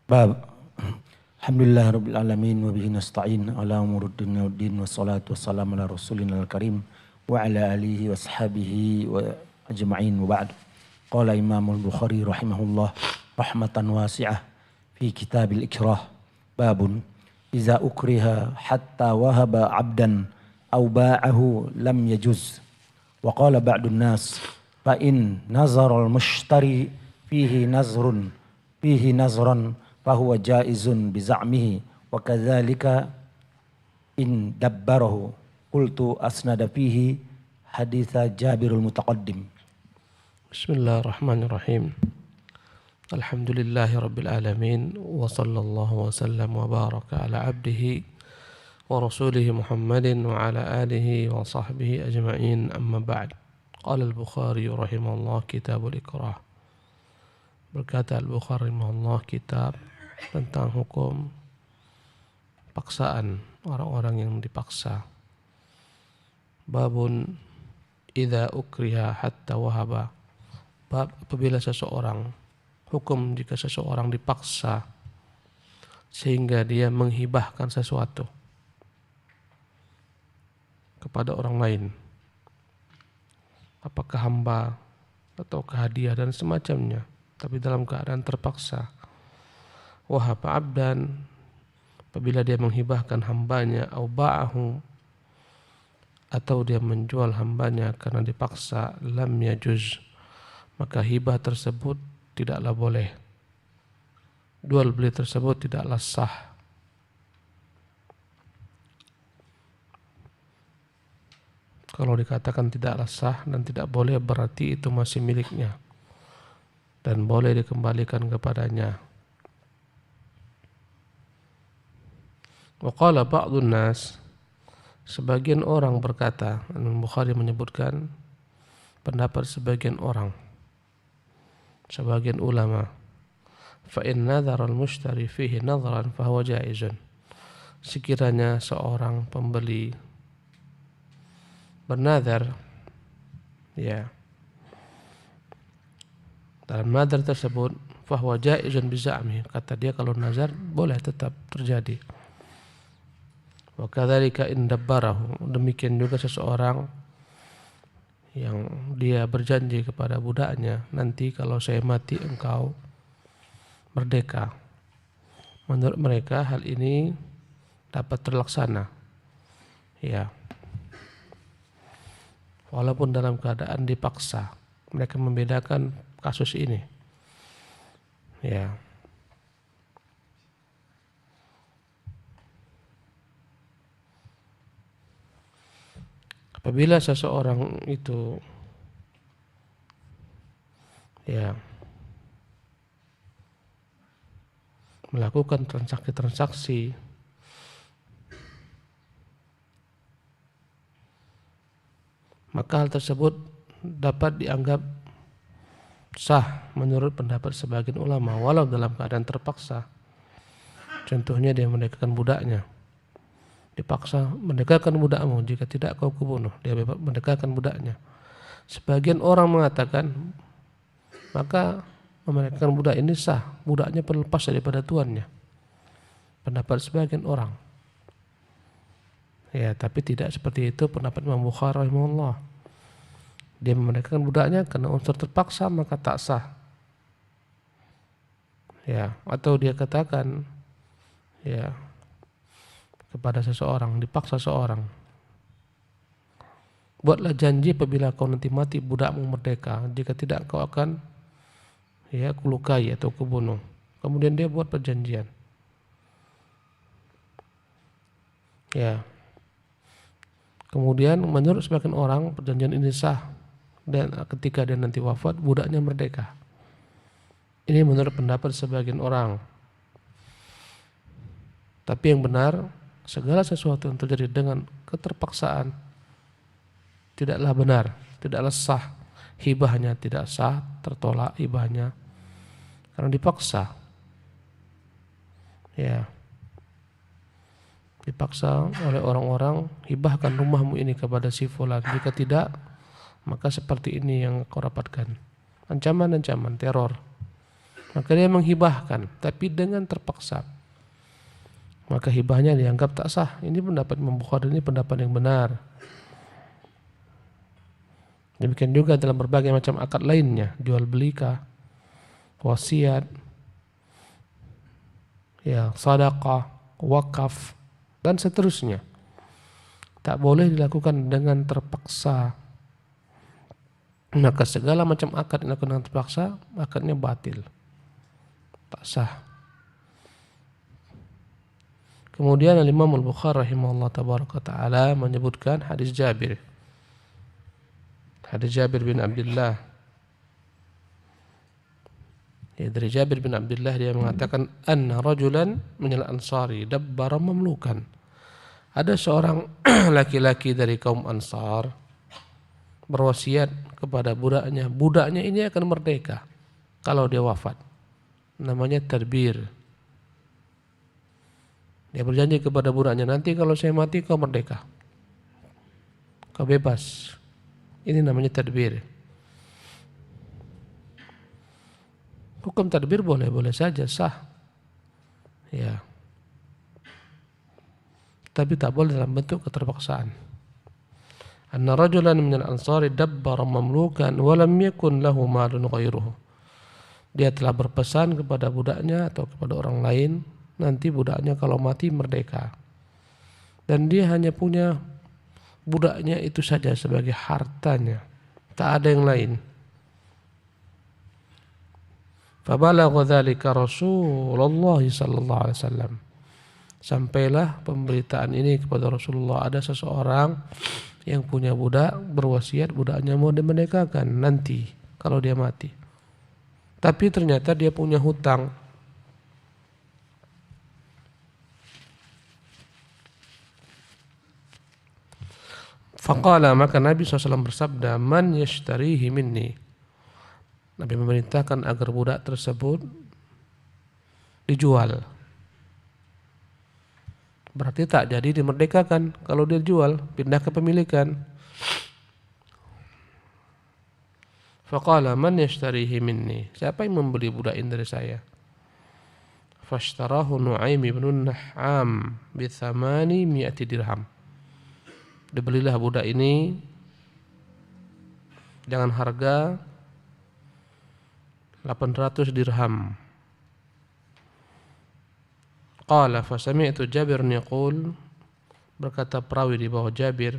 Bab Alhamdulillah Rabbil Alamin wa bihi nasta'in ala umuruddin waddin wassalatu wassalamu ala rasulina al-karim wa ala alihi wa sahbihi wa ajma'in wa ba'd. Qala Imam al-Bukhari rahimahullah rahmatan wasi'ah fi kitab al-ikrah babun iza ukriha hatta wahaba abdan aw ba'ahu lam yajuz. Wa qala ba'dun nas fa in nazara al-mushtari fihi nazran fahuwa jaizun biza'mihi wa kadzalika in dabbarahu. Qultu asnada fihi haditha Jabirul Mutaqaddim. Bismillahirrahmanirrahim. Alhamdulillahi rabbil alamin wa sallallahu wa sallam wa baraka ala abdihi wa rasulihi Muhammadin wa ala alihi wa sahbihi ajma'in, amma ba'd. Qala al-Bukhari rahimahullah kitabul ikrah. Berkata al-Bukhari rahimahullah kitab tentang hukum paksaan, orang-orang yang dipaksa. Babun idza ukriha hatta wahaba. Bab apabila seseorang, hukum jika seseorang dipaksa sehingga dia menghibahkan sesuatu kepada orang lain, apakah hamba atau hadiah dan semacamnya, tapi dalam keadaan terpaksa. Wahaba abdan, apabila dia menghibahkan hambanya, au ba'ahu, atau dia menjual hambanya karena dipaksa, lam yajuz, maka hibah tersebut tidaklah boleh, jual beli tersebut tidaklah sah. Kalau dikatakan tidaklah sah dan tidak boleh, berarti itu masih miliknya dan boleh dikembalikan kepadanya. Wa qala ba'dun nas, sebagian orang berkata, Bukhari menyebutkan pendapat sebagian orang, sebagian ulama, fa in nadhara al-mushtari fihi nadhran fa huwa jaizun. Sekiranya seorang pembeli bernadhar, ya, dalam nadhar tersebut, fa huwa jaizun bi za'mi, kata dia kalau nazar boleh tetap terjadi. Wa kadzalika in dabbarahu, demikian juga seseorang yang dia berjanji kepada budaknya, nanti kalau saya mati engkau merdeka. Menurut mereka hal ini dapat terlaksana, ya, walaupun dalam keadaan dipaksa. Mereka membedakan kasus ini, ya. Apabila seseorang itu, ya, melakukan transaksi-transaksi maka hal tersebut dapat dianggap sah menurut pendapat sebagian ulama, walau dalam keadaan terpaksa. Contohnya dia merdekakan budaknya, dipaksa, merdekakan budakmu, jika tidak kau kubunuh. Dia merdekakan budaknya. Sebagian orang mengatakan maka memerdekakan budak ini sah, budaknya terlepas daripada tuannya. Pendapat sebagian orang, ya, tapi tidak seperti itu pendapat Imam Bukhari rahimahullah. Dia memerdekakan budaknya karena unsur terpaksa, maka tak sah, ya. Atau dia katakan, ya, kepada seseorang, dipaksa seorang, buatlah janji apabila kau nanti mati budakmu merdeka, jika tidak kau akan, ya, kulukai atau kubunuh. Kemudian dia buat perjanjian, ya. Kemudian menurut sebagian orang perjanjian ini sah, dan ketika dia nanti wafat budaknya merdeka. Ini menurut pendapat sebagian orang. Tapi yang benar, segala sesuatu yang terjadi dengan keterpaksaan tidaklah benar, tidaklah sah. Hibahnya tidak sah, tertolak hibahnya karena dipaksa, ya. Dipaksa oleh orang-orang, hibahkan rumahmu ini kepada si fulan, jika tidak maka seperti ini yang kau dapatkan. Ancaman-ancaman, teror. Maka dia menghibahkan, tapi dengan terpaksa. Maka hibahnya dianggap tak sah. Ini pendapat Imam Bukhari, ini pendapat yang benar. Demikian juga dalam berbagai macam akad lainnya, jual beli kah, wasiat, ya, sedekah, wakaf, dan seterusnya. Tak boleh dilakukan dengan terpaksa. Maka segala macam akad yang dilakukan dengan terpaksa, akadnya batil, tak sah. Kemudian Imam Al-Bukhari rahimahullah tabaraka ta'ala menyebutkan hadis Jabir. Hadis Jabir bin Abdullah. Ya, dari Jabir bin Abdullah dia mengatakan anna rajulan minal ansari dabbara mamlukan. Ada seorang laki-laki dari kaum Ansar berwasiat kepada budaknya. Budaknya ini akan merdeka kalau dia wafat. Namanya tadbir. Dia berjanji kepada budaknya, nanti kalau saya mati kau merdeka, kau bebas. Ini namanya tadbir. Hukum tadbir boleh-boleh saja, sah. Ya. Tapi tak boleh dalam bentuk keterpaksaan. Anna rajulan minal ansari dabbara mamlukan wa lam yakun lahu malun ghairuhu. Dia telah berpesan kepada budaknya atau kepada orang lain, nanti budaknya kalau mati merdeka. Dan dia hanya punya budaknya itu saja sebagai hartanya, tak ada yang lain. Fabalagha dzalika Rasulullah sallallahu alaihi wasallam. Sampailah pemberitaan ini kepada Rasulullah, ada seseorang yang punya budak berwasiat budaknya mau dimerdekakan nanti kalau dia mati. Tapi ternyata dia punya hutang. Faqala, maka Nabi SAW bersabda, man yashtarihi minni. Nabi memerintahkan agar budak tersebut dijual. Berarti tak jadi dimerdekakan kalau dia jual, pindah kepemilikan. Faqala man yashtarihi minni. Siapa yang membeli budak ini dari saya? Fashtarahu Nu'aim bin Nah'am bi 800 dirham. Dibelilah budak ini dengan harga 800 dirham. Qala fa sami'tu Jabir yaqul, berkata perawi di bawah Jabir,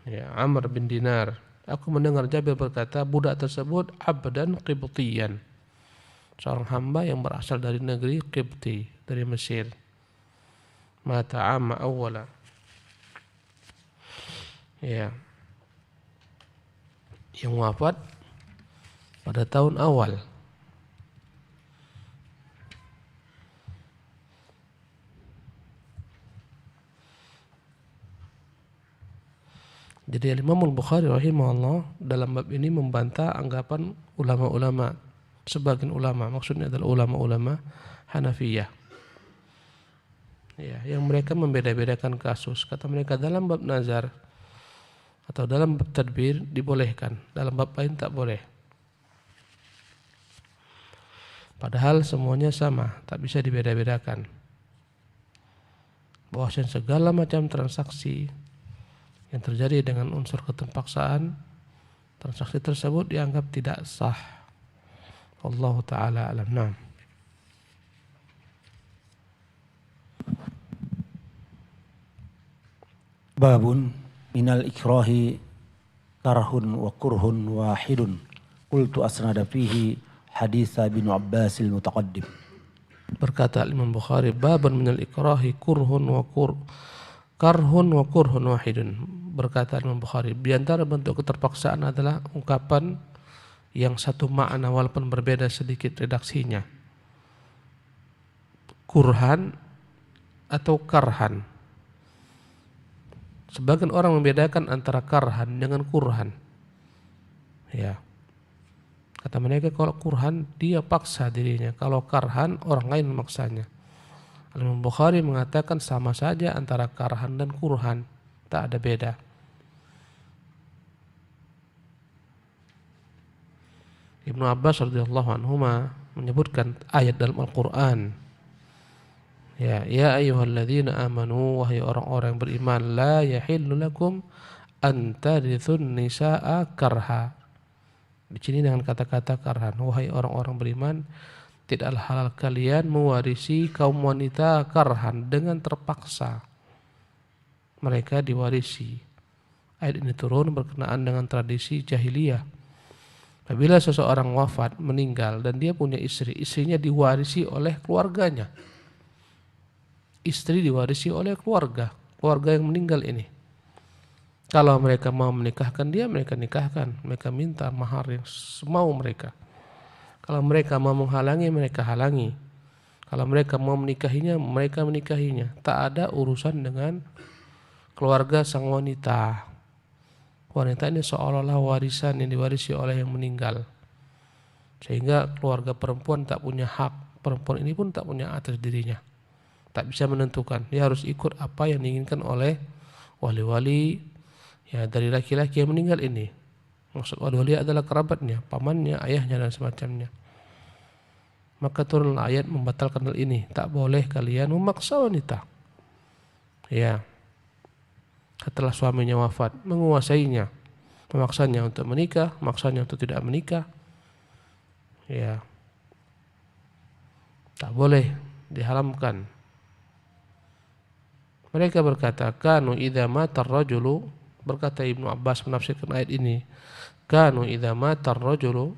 ya, Amr bin Dinar, aku mendengar Jabir berkata budak tersebut abdan qibtiyan, seorang hamba yang berasal dari negeri Qibti, dari Mesir. Mata amma awwala, ya, yang wafat pada tahun awal. Jadi Imam Al-Bukhari rahimahullah dalam bab ini membantah anggapan ulama-ulama, sebagian ulama, maksudnya adalah ulama-ulama Hanafiyah, ya, yang mereka membeda-bedakan kasus. Kata mereka dalam bab nazar atau dalam bab tadbir dibolehkan, dalam bab lain tak boleh. Padahal semuanya sama, tak bisa dibeda-bedakan. Bahwasanya segala macam transaksi yang terjadi dengan unsur keterpaksaan, transaksi tersebut dianggap tidak sah. Allah Ta'ala alam. Nah. Babun minal ikrahi karhun wa kurhun wahidun. Qultu asnada fihi haditha bin Abbas al-mutaqaddim. Berkata Imam Bukhari, babun minal ikrahi karhun wa kurhun wahidun. Berkata Imam Bukhari, di antara bentuk keterpaksaan adalah ungkapan yang satu makna walaupun berbeda sedikit redaksinya. Kurhan atau karhan. Sebagian orang membedakan antara karhan dengan kurhan. Ya. Kata mereka kalau kurhan dia paksa dirinya, kalau karhan orang lain memaksanya. Imam Bukhari mengatakan sama saja antara karhan dan kurhan, tak ada beda. Ibnu Abbas radhiyallahu anhuma menyebutkan ayat dalam Al-Qur'an. Ya ayyuhalladzina amanu, wahai orang-orang yang beriman, la yahillu lakum an tarithun nisaa karha. Di sini dengan kata-kata karhan, wahai orang-orang beriman, tidaklah halal kalian mewarisi kaum wanita karhan, dengan terpaksa mereka diwarisi. Ayat ini turun berkenaan dengan tradisi jahiliyah. Apabila seseorang wafat, meninggal, dan dia punya istri, istrinya diwarisi oleh keluarganya. Istri diwarisi oleh keluarga yang meninggal ini. Kalau mereka mau menikahkan dia, mereka nikahkan. Mereka minta mahar yang semau mereka. Kalau mereka mau menghalangi, mereka halangi. Kalau mereka mau menikahinya, mereka menikahinya. Tak ada urusan dengan keluarga sang wanita. Wanita ini seolah-olah warisan yang diwarisi oleh yang meninggal. Sehingga keluarga perempuan tak punya hak. Perempuan ini pun tak punya atas dirinya. Tak bisa menentukan. Dia harus ikut apa yang diinginkan oleh wali-wali ya dari laki-laki yang meninggal ini. Maksud wali adalah kerabatnya, pamannya, ayahnya dan semacamnya. Maka turunlah ayat membatalkan hal ini. Tak boleh kalian memaksa wanita. Ya. Setelah suaminya wafat, menguasainya, memaksanya untuk menikah, memaksanya untuk tidak menikah. Ya. Tak boleh, diharamkan. Mereka berkata, kanu idza mata ar-rajulu, berkata Ibnu Abbas menafsirkan ayat ini, kanu idza mata ar-rajulu,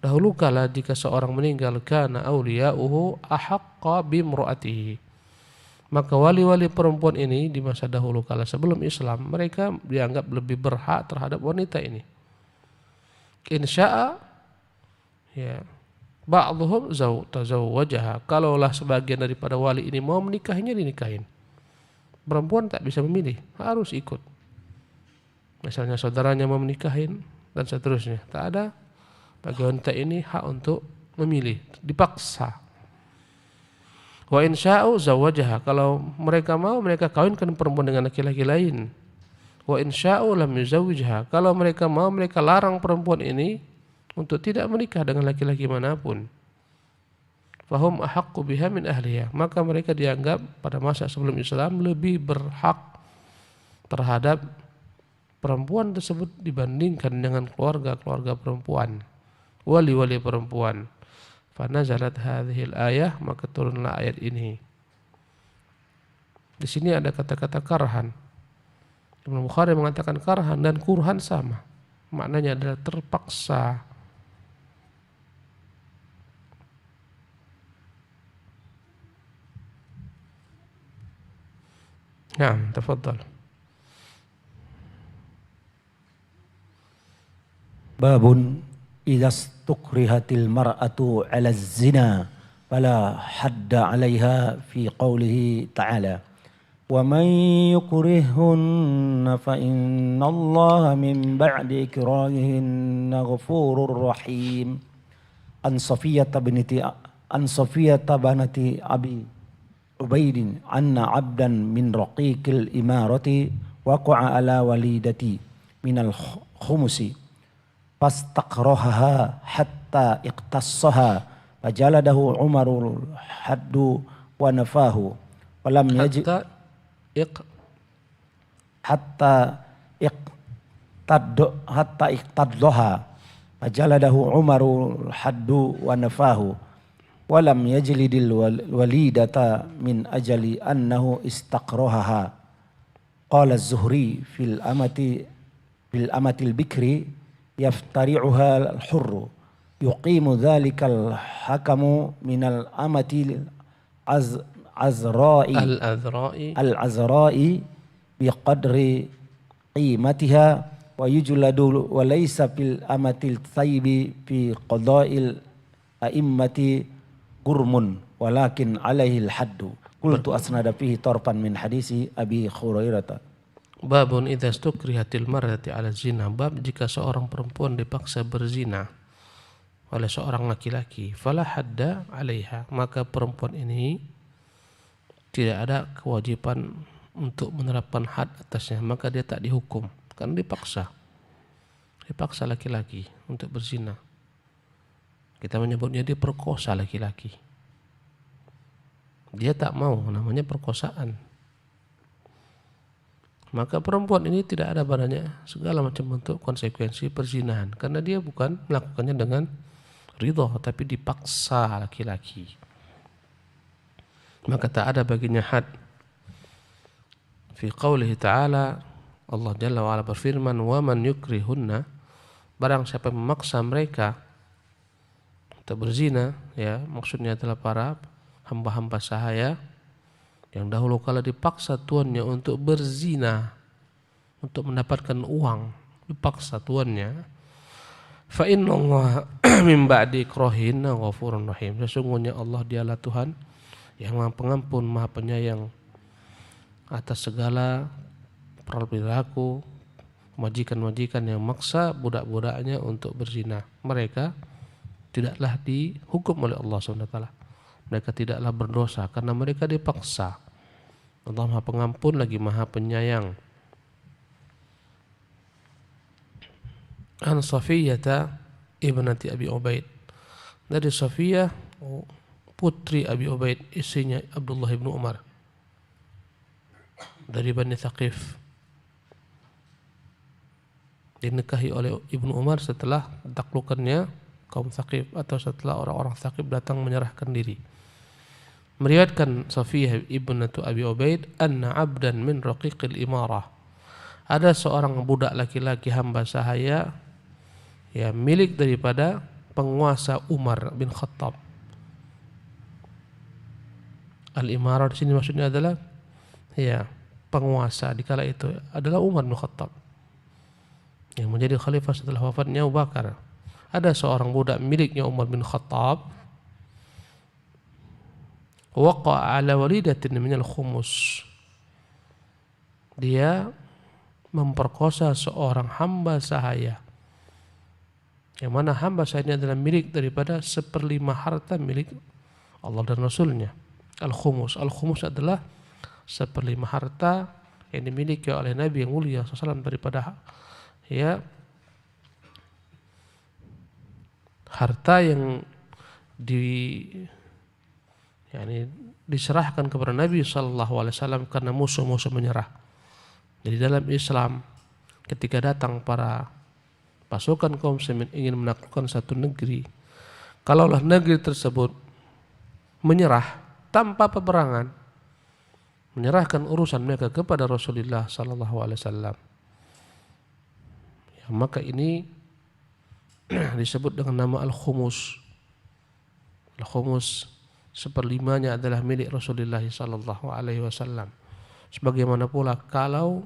dahulu kala jika seorang meninggal, kana awliya'uhu ahaqqa bimra'atihi, maka wali-wali perempuan ini di masa dahulu kala sebelum Islam, mereka dianggap lebih berhak terhadap wanita ini. Insya'a ya ba'dhum tazawwajaha, kalaulah sebagian daripada wali ini mau menikahinya, dinikahin. Perempuan tak bisa memilih, harus ikut. Misalnya saudaranya mau menikahin dan seterusnya. Tak ada bagi wanita ini hak untuk memilih, dipaksa. Wa in sya'u zawwajaha, kalau mereka mau, mereka kawinkan perempuan dengan laki-laki lain. Wa in sya'u lam yuzawwijha, kalau mereka mau, mereka larang perempuan ini untuk tidak menikah dengan laki-laki manapun. Fahum ahaqqu biha min ahliha, maka mereka dianggap pada masa sebelum Islam lebih berhak terhadap perempuan tersebut dibandingkan dengan keluarga-keluarga perempuan, wali-wali perempuan. Fanazalat hadhil ayah, maka turunlah ayat ini. Di sini ada kata-kata karhan. Imam Bukhari mengatakan karhan dan kurhan sama. Maknanya adalah terpaksa. Nah, tafadhal. Babun idza stukrihatil mar'atu 'ala az-zina fala hadda 'alaiha fi qoulihi ta'ala wa man yukrihhunna fa innallaha min ba'di ikrahihinna ghafurur rahim. An Safiyata banati Abi Ubaidin anna abdan min raqiqil imarati waqa'a ala walidati minal khumusi fastaqrahaha hatta iqtassaha fajaladahu Umarul haddu wa nafahu walam yajid hatta iqtaddaha fajaladahu Umarul haddu wa nafahu walam yajlidil walidata min ajali annahu istaqrahaha. Qala az-Zuhri fil amatil bikri yaftari'uha al-hurru yuqimu dhalikal hakamu minal amatil al-azra'i biqadri qimatiha wa yujladu wa laysa fil amatil thaybi fi qada'il a'immati gurmun walakin alaihi al-haddu. Qultu asnada fihi tarfan min hadisi Abi Hurairah. Babun idza stukrihatil mar'ati 'ala zina, bab jika seorang perempuan dipaksa berzina oleh seorang laki-laki, fala hadda 'alaiha, maka perempuan ini tidak ada kewajiban untuk menerapkan had atasnya, maka dia tak dihukum karena dipaksa laki-laki untuk berzina. Kita menyebutnya dia perkosa laki-laki. Dia tak mau, namanya perkosaan. Maka perempuan ini tidak ada padanya segala macam bentuk konsekuensi perzinahan, karena dia bukan melakukannya dengan ridho, tapi dipaksa laki-laki. Maka tak ada baginya had. Fi qaulihi ta'ala, Allah Jalla wa'ala berfirman, wa man yukrihunna, barang siapa memaksa mereka untuk berzina, ya maksudnya adalah para hamba-hamba sahaya yang dahulu kala dipaksa tuannya untuk berzina, untuk mendapatkan uang, dipaksa tuannya. Fa innallaha min ba'di ikrahinna ghafurur rahim. Sesungguhnya Allah dialah Tuhan yang Maha Pengampun, Maha Penyayang atas segala perilaku majikan-majikan yang maksa budak-budaknya untuk berzina. Mereka tidaklah dihukum oleh Allah SWT. Mereka tidaklah berdosa karena mereka dipaksa. Allah Maha Pengampun lagi Maha Penyayang. An Safiyata ibnati Abi Ubaid, dari Safiyah putri Abi Ubaid, istrinya Abdullah ibnu Umar, dari Bani Thaqif, dinikahi oleh Ibnu Umar setelah taklukannya kaum Thaqif, atau setelah orang-orang Thaqif datang menyerahkan diri. Meriwayatkan Safiyah ibnatu Abi Ubaid, anna abdan min raqiqil imarah, ada seorang budak laki-laki hamba sahaya, ya milik daripada penguasa Umar bin Khattab. Al-imarah di sini maksudnya adalah ya penguasa di kala itu adalah Umar bin Khattab yang menjadi khalifah setelah wafatnya Abu Bakar. Ada seorang budak miliknya Umar bin Khattab, waqa'a ala walidatin minal khumus, dia memperkosa seorang hamba sahaya, yang mana hamba sahaya adalah milik daripada 1/5 harta milik Allah dan Rasulnya. Al-khumus adalah 1/5 harta yang dimiliki oleh Nabi yang mulia SAW daripada ya harta yang diserahkan kepada Nabi SAW karena musuh-musuh menyerah. Jadi dalam Islam ketika datang para pasukan kaum muslimin ingin menaklukkan satu negeri, kalaulah negeri tersebut menyerah tanpa peperangan, menyerahkan urusan mereka kepada Rasulullah SAW, ya, maka ini disebut dengan nama al-khumus. Al-khumus 1/5 adalah milik Rasulullah SAW. Sebagaimana pula kalau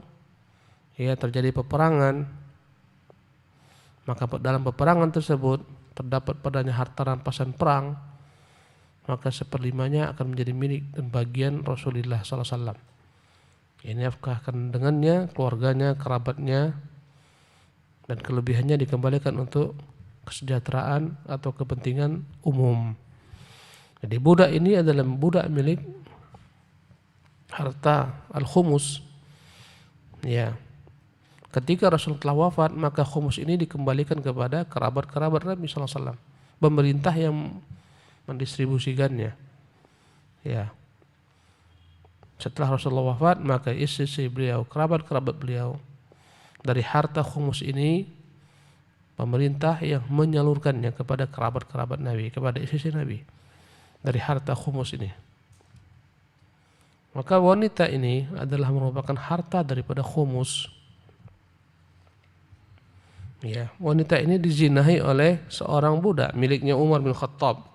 ya terjadi peperangan, maka dalam peperangan tersebut terdapat padanya harta rampasan perang, maka 1/5 akan menjadi milik dan bagian Rasulullah SAW. Ini nafkahkan dengannya, keluarganya, kerabatnya, dan kelebihannya dikembalikan untuk kesejahteraan atau kepentingan umum. Jadi budak ini adalah budak milik harta al-khumus. Ya. Ketika Rasul telah wafat, maka khumus ini dikembalikan kepada kerabat-kerabat Nabi SAW, pemerintah yang mendistribusikannya. Ya. Setelah Rasulullah wafat, maka istri beliau, kerabat-kerabat beliau, dari harta khumus ini pemerintah yang menyalurkannya kepada kerabat-kerabat Nabi, kepada istri Nabi, dari harta khumus ini. Maka wanita ini adalah merupakan harta daripada khumus. Ya, wanita ini dizinahi oleh seorang budak miliknya Umar bin Khattab,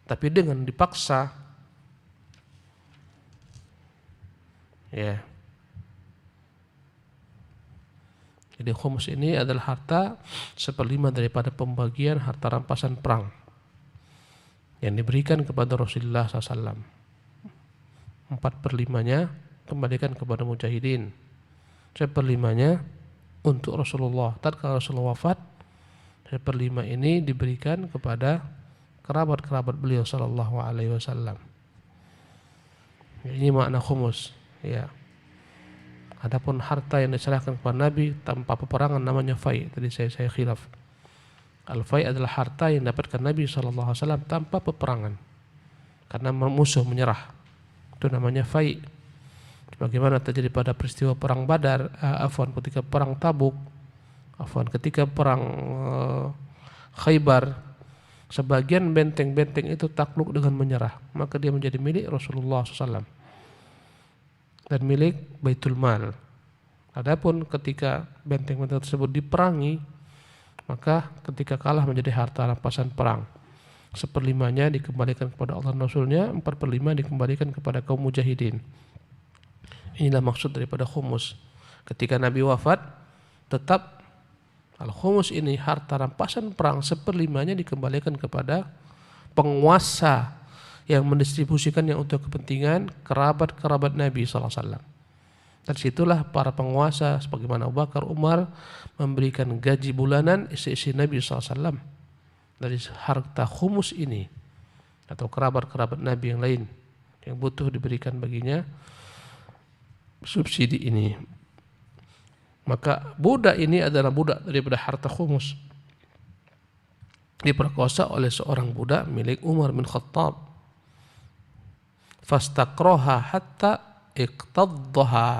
tapi dengan dipaksa. Ya. Jadi khumus ini adalah harta 1/5 daripada pembagian harta rampasan perang yang diberikan kepada Rasulullah SAW. 4/5 kembalikan kepada mujahidin, 1/5 untuk Rasulullah. Tatkala Rasulullah wafat, 1/5 ini diberikan kepada kerabat-kerabat beliau sallallahu alaihi wasallam. Ini makna khumus, ya. Adapun harta yang diserahkan kepada Nabi tanpa peperangan namanya fai. Tadi saya khilaf. Al-fai' adalah harta yang dapatkan Nabi SAW tanpa peperangan, karena musuh menyerah. Itu namanya fai'. Bagaimana terjadi pada peristiwa perang Badar, ketika perang Tabuk, ketika perang Khaybar, sebagian benteng-benteng itu takluk dengan menyerah, maka dia menjadi milik Rasulullah SAW dan milik Baitul Mal. Adapun ketika benteng-benteng tersebut diperangi, maka ketika kalah menjadi harta rampasan perang. 1/5-nya dikembalikan kepada Allah dan Rasulnya, 4/5 dikembalikan kepada kaum mujahidin. Inilah maksud daripada khumus. Ketika Nabi wafat, tetap al-khumus ini harta rampasan perang 1/5-nya dikembalikan kepada penguasa yang mendistribusikannya untuk kepentingan kerabat-kerabat Nabi SAW. Dan situlah para penguasa sebagaimana Abu Bakar, Umar memberikan gaji bulanan istri-istri Nabi SAW dari harta khumus ini, atau kerabat-kerabat Nabi yang lain yang butuh diberikan baginya subsidi ini. Maka budak ini adalah budak daripada harta khumus, diperkosa oleh seorang budak milik Umar bin Khattab. Fastaqroha hatta iqtadda.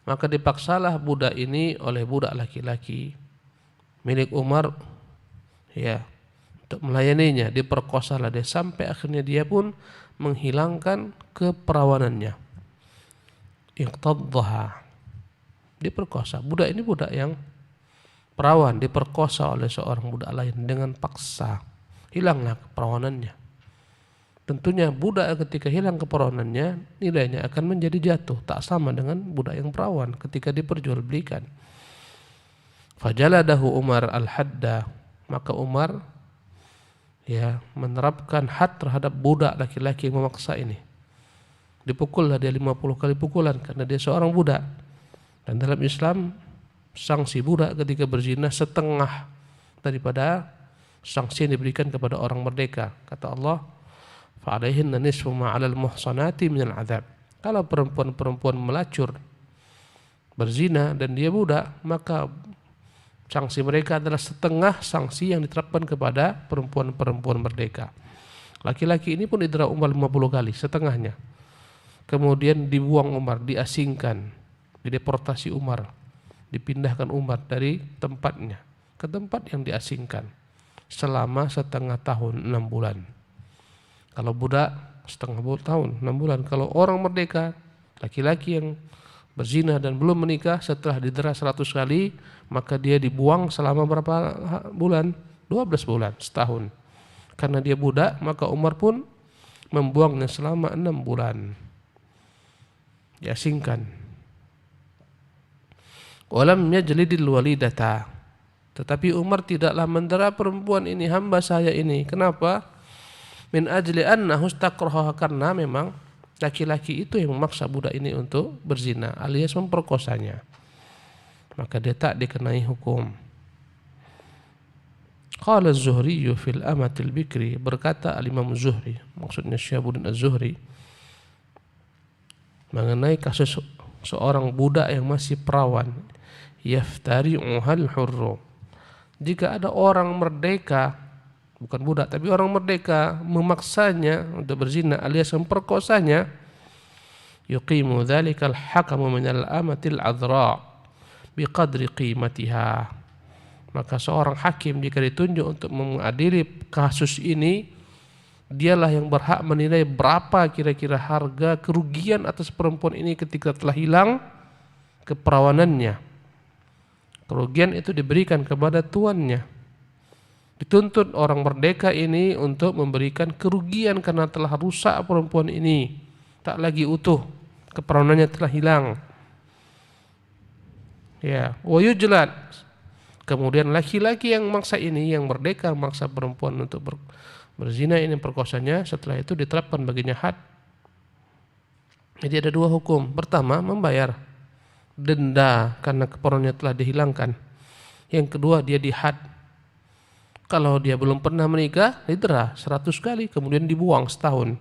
Maka dipaksalah budak ini oleh budak laki-laki milik Umar, ya, untuk melayaninya. Diperkosalah dia sampai akhirnya dia pun menghilangkan keperawanannya. Iqtaddaha, diperkosa. Budak ini budak yang perawan, diperkosa oleh seorang budak lain dengan paksa, hilanglah keperawanannya. Tentunya budak ketika hilang keperawanannya, nilainya akan menjadi jatuh, tak sama dengan budak yang perawan ketika diperjualbelikan. Fajaladahu Umar al-hadda, maka Umar, ya, menerapkan had terhadap budak laki-laki yang memaksa ini. Dipukullah dia 50 kali pukulan karena dia seorang budak. Dan dalam Islam, sanksi budak ketika berzina setengah daripada sanksi yang diberikan kepada orang merdeka. Kata Allah, fa'alaihinna nisfu ma 'alal muhsanati minal 'adzab. Kalau perempuan-perempuan melacur, berzina dan dia budak, maka sanksi mereka adalah setengah sanksi yang diterapkan kepada perempuan-perempuan merdeka. Laki-laki ini pun didera Umar 50 kali, setengahnya. Kemudian dibuang Umar, diasingkan, dideportasi Umar, dipindahkan Umar dari tempatnya ke tempat yang diasingkan selama setengah tahun 6 bulan. Kalau budak setengah tahun 6 bulan. Kalau orang merdeka, laki-laki yang berzina dan belum menikah, setelah didera 100 kali, maka dia dibuang selama berapa bulan? 12 bulan, setahun. Karena dia budak, maka Umar pun membuangnya selama 6 bulan. Diasingkan. Walam yajlidil walidata, tetapi Umar tidaklah mendera perempuan ini, hamba saya ini. Kenapa? Min ajli annahu istaqraha, karena memang laki-laki itu yang memaksa budak ini untuk berzina alias memperkosanya. Maka dia tak dikenai hukum. Qala az-Zuhri fil amatil bikri, berkata al-Imam Zuhri, maksudnya Syihabuddin az-Zuhri, mengenai kasus seorang budak yang masih perawan, yaftari'uhal hurru. Jika ada orang merdeka, bukan budak tapi orang merdeka, memaksanya untuk berzina alias memperkosanya, yuqimu dzalikal hakamu minal amatil adra biqadri qimatiha. Maka seorang hakim jika ditunjuk untuk mengadili kasus ini, dialah yang berhak menilai berapa kira-kira harga kerugian atas perempuan ini ketika telah hilang keperawanannya. Kerugian itu diberikan kepada tuannya. Dituntut orang merdeka ini untuk memberikan kerugian karena telah rusak perempuan ini, tak lagi utuh, keperawanannya telah hilang. Ya, wa yujlad. Kemudian laki-laki yang maksa ini, yang merdeka maksa perempuan untuk berzina ini, perkosanya, setelah itu diterapkan baginya had. Jadi ada dua hukum. Pertama, membayar denda karena keperawanannya telah dihilangkan. Yang kedua, dia dihad. Kalau dia belum pernah menikah, didera 100 kali, kemudian dibuang setahun.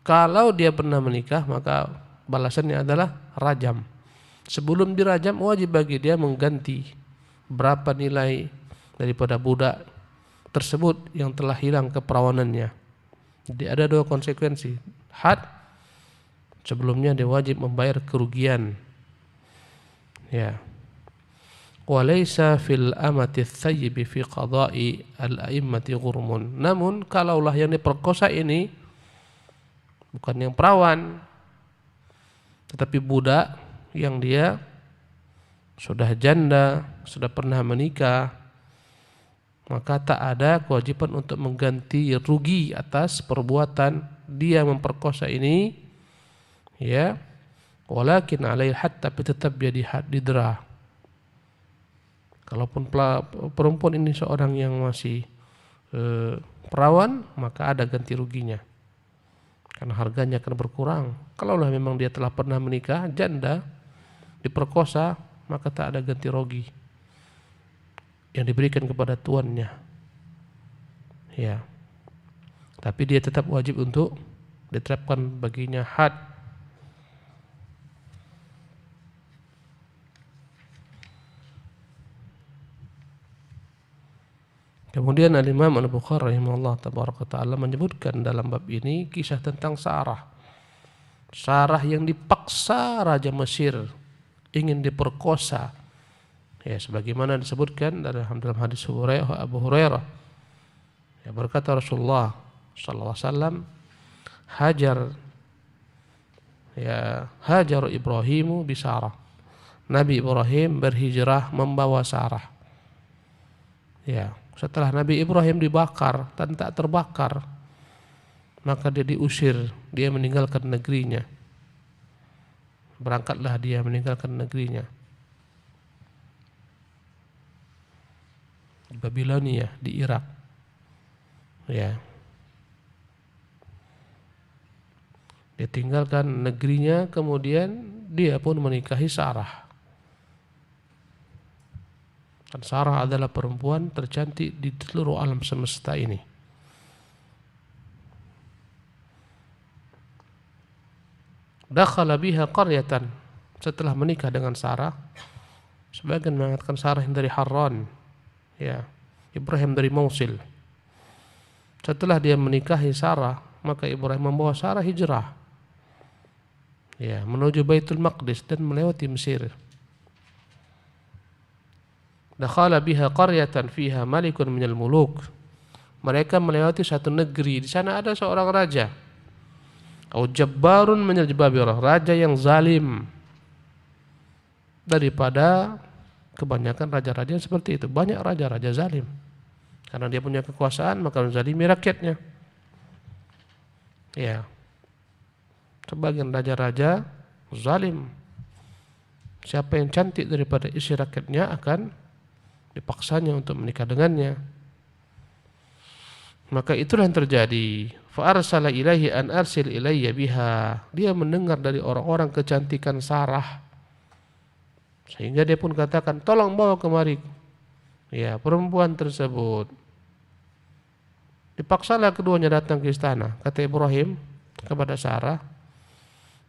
Kalau dia pernah menikah, maka balasannya adalah rajam. Sebelum dirajam, wajib bagi dia mengganti berapa nilai daripada budak tersebut yang telah hilang keperawanannya. Jadi ada dua konsekuensi. Had, sebelumnya dia wajib membayar kerugian. Ya. Walaysa fil amati tsayyibi fi qada'i al-a'immati ghurmun. Namun kalaulah yang diperkosa ini bukan yang perawan, tetapi budak yang dia sudah janda, sudah pernah menikah, maka tak ada kewajiban untuk mengganti rugi atas perbuatan dia memperkosa ini, ya. Walakin alaihi had, tapi tetap dia didera. Kalaupun perempuan ini seorang yang masih perawan, maka ada ganti ruginya, karena harganya akan berkurang. Kalaulah memang dia telah pernah menikah, janda, diperkosa, maka tak ada ganti rugi yang diberikan kepada tuannya. Ya. Tapi dia tetap wajib untuk diterapkan baginya had. Kemudian Al-Imam Al-Bukhari rahimahullah tabaraka ta'ala menyebutkan dalam bab ini kisah tentang Sarah. Sarah yang dipaksa Raja Mesir ingin diperkosa. Ya, sebagaimana disebutkan dalam hadis Abu Hurairah. Ya, berkata Rasulullah sallallahu alaihi wasallam, hajar Ibrahimu bi Sarah. Nabi Ibrahim berhijrah membawa Sarah. Ya, setelah Nabi Ibrahim dibakar dan tak terbakar, maka dia diusir, dia meninggalkan negerinya. Berangkatlah dia meninggalkan negerinya. Di Babilonia, di Irak. Ya. Dia tinggalkan negerinya, kemudian dia pun menikahi Sarah. Dan Sarah adalah perempuan tercantik di seluruh alam semesta ini. Dakhala biha qaryatan. Setelah menikah dengan Sarah, sebagian mengatakan Sarah yang dari Harran, ya, Ibrahim dari Mosul. Setelah dia menikahi Sarah, maka Ibrahim membawa Sarah hijrah, ya, menuju Baitul Maqdis dan melewati Mesir. Dakhala biha qaryatan fiha malikun minal muluk. Mereka melewati satu negeri, di sana ada seorang raja. Au jabbarun minal jababirah, raja yang zalim. Daripada kebanyakan raja-raja yang seperti itu, banyak raja-raja zalim. Karena dia punya kekuasaan, maka menzalimi rakyatnya. Ya. Sebagian raja-raja zalim. Siapa yang cantik daripada isi rakyatnya akan dipaksanya untuk menikah dengannya. Maka itulah yang terjadi. Fa arsala ilaihi an arsil ilayya biha. Dia mendengar dari orang-orang kecantikan Sarah, sehingga dia pun katakan, tolong bawa kemari, ya, perempuan tersebut. Dipaksalah keduanya datang ke istana. Kata Ibrahim kepada Sarah,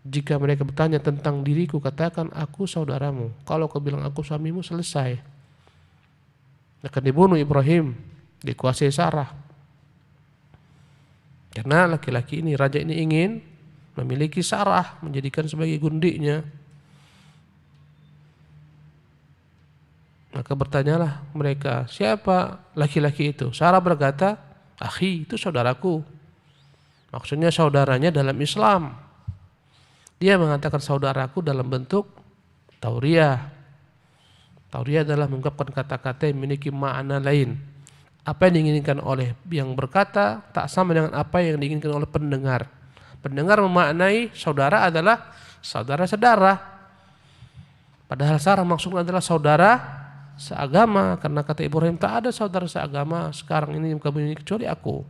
jika mereka bertanya tentang diriku, katakan aku saudaramu. Kalau kau bilang aku suamimu, selesai. Akan dibunuh Ibrahim, dikuasai Sarah. Karena laki-laki ini, raja ini ingin memiliki Sarah, menjadikan sebagai gundiknya. Maka bertanyalah mereka, siapa laki-laki itu? Sarah berkata, akhi, itu saudaraku. Maksudnya saudaranya dalam Islam. Dia mengatakan saudaraku dalam bentuk tauriah. Tauriah adalah mengungkapkan kata-kata yang memiliki makna lain. Apa yang diinginkan oleh yang berkata tak sama dengan apa yang diinginkan oleh pendengar. Pendengar memaknai saudara adalah saudara-saudara. Padahal Sarah maksudnya adalah saudara seagama. Karena kata Ibrahim, tak ada saudara seagama sekarang ini kamu ini kecuali aku.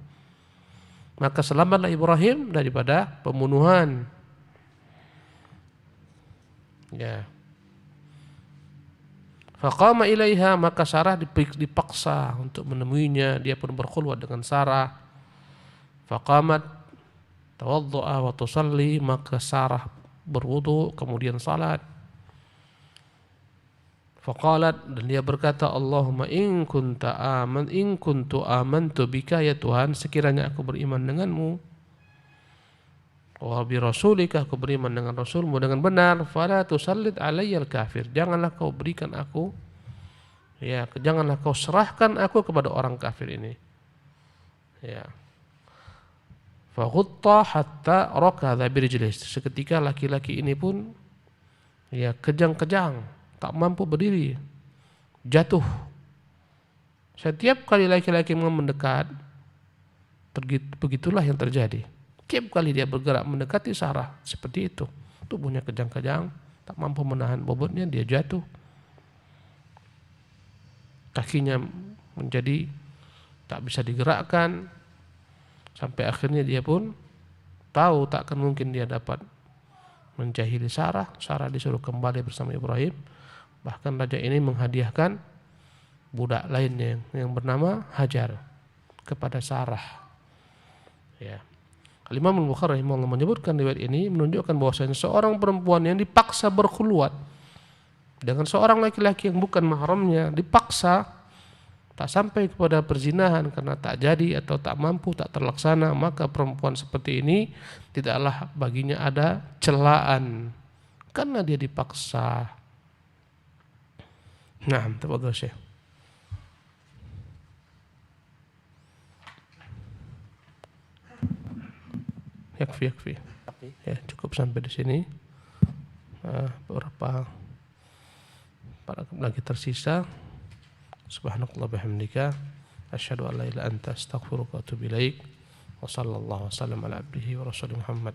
Maka selamatlah Ibrahim daripada pembunuhan. Ya. Faqama ilaiha, maka Sarah dipaksa untuk menemuinya. Dia pun berkhulwat dengan Sarah. Faqamat tawaddu'a wa tusalli, maka Sarah berwudu kemudian salat. Faqalat, dan dia berkata, Allahumma in kuntu amantu bika ya Tuhan, sekiranya aku beriman denganmu, wa bi rasulika, aku beriman dengan rasulmu dengan benar, fala tusallit alayyal kafir, janganlah kau berikan aku, ya, janganlah kau serahkan aku kepada orang kafir ini. Ya. Faghutta hatta rakadha birijlihi, seketika laki-laki ini pun ya kejang-kejang, tak mampu berdiri, jatuh. Setiap kali laki-laki mendekat, begitulah yang terjadi. Setiap kali dia bergerak mendekati Sarah, seperti itu. Tubuhnya kejang-kejang, tak mampu menahan bobotnya, dia jatuh. Kakinya menjadi tak bisa digerakkan. Sampai akhirnya dia pun tahu tak akan mungkin dia dapat menjahili Sarah. Sarah disuruh kembali bersama Ibrahim. Bahkan raja ini menghadiahkan budak lainnya yang bernama Hajar kepada Sarah. Ya. Al-Imam Al-Bukhari rahimahullah menyebutkan riwayat ini menunjukkan bahwasanya seorang perempuan yang dipaksa berkhulwat dengan seorang laki-laki yang bukan mahramnya, dipaksa tak sampai kepada perzinahan karena tak jadi atau tak mampu, tak terlaksana, maka perempuan seperti ini tidaklah baginya ada celaan karena dia dipaksa. Nah, tafadhal Syekh. Yakfi. Ya, cukup sampai di sini. Beberapa lagi tersisa. Subhanakallah bihamdika asyhadu an la ilaha illa anta astaghfiruka wa atubu ilaik. Wa sallallahu wasallam ala abdihi wa rasulih Muhammad